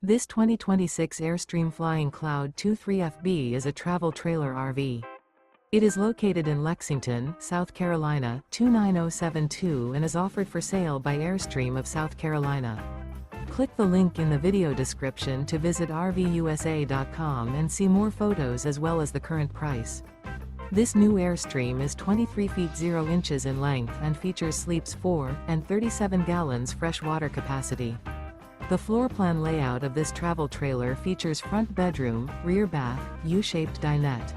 This 2026 Airstream Flying Cloud 23FB is a travel trailer RV. It is located in Lexington, South Carolina, 29072 and is offered for sale by Airstream of South Carolina. Click the link in the video description to visit RVUSA.com and see more photos as well as the current price. This new Airstream is 23 feet 0 inches in length and features sleeps 4 and 37 gallons fresh water capacity. The floor plan layout of this travel trailer features front bedroom, rear bath, U-shaped dinette.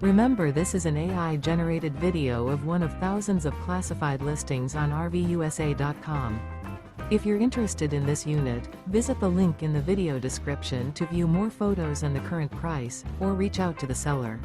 Remember, this is an AI-generated video of one of thousands of classified listings on RVUSA.com. If you're interested in this unit, visit the link in the video description to view more photos and the current price, or reach out to the seller.